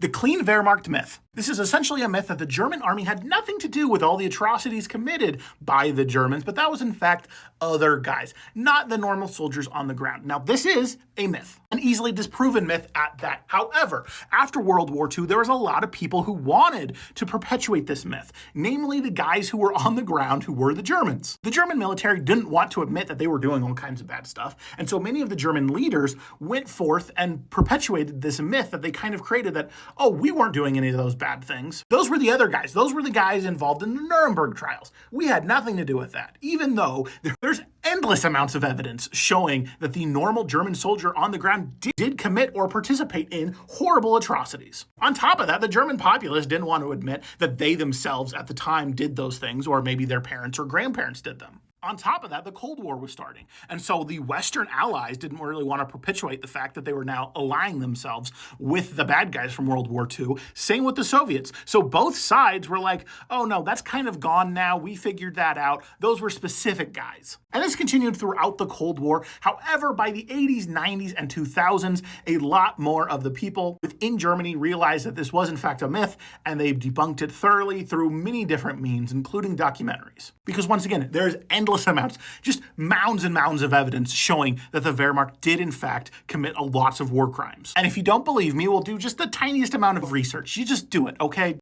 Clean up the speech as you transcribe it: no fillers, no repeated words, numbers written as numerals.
The clean Wehrmacht myth. This is essentially a myth that the German army had nothing to do with all the atrocities committed by the Germans, but that was in fact other guys, not the normal soldiers on the ground. Now, this is a myth, an easily disproven myth at that. However, after World War II, there was a lot of people who wanted to perpetuate this myth, namely the guys who were on the ground who were the Germans. The German military didn't want to admit that they were doing all kinds of bad stuff, and so many of the German leaders went forth and perpetuated this myth that they kind of created that, oh, we weren't doing any of those bad things. Those were the other guys. Those were the guys involved in the Nuremberg trials. We had nothing to do with that, even though there's endless amounts of evidence showing that the normal German soldier on the ground did commit or participate in horrible atrocities. On top of that, the German populace didn't want to admit that they themselves at the time did those things, or maybe their parents or grandparents did them. On top of that, the Cold War was starting. And so the Western allies didn't really want to perpetuate the fact that they were now allying themselves with the bad guys from World War II. Same with the Soviets. So both sides were like, oh no, that's kind of gone now. We figured that out. Those were specific guys. And this continued throughout the Cold War. However, by the 80s, 90s, and 2000s, a lot more of the people within Germany realized that this was in fact a myth, and they debunked it thoroughly through many different means, including documentaries. Because once again, there's endless amounts, just mounds and mounds of evidence showing that the Wehrmacht did in fact commit lots of war crimes. And if you don't believe me, we'll do just the tiniest amount of research. You just do it, okay?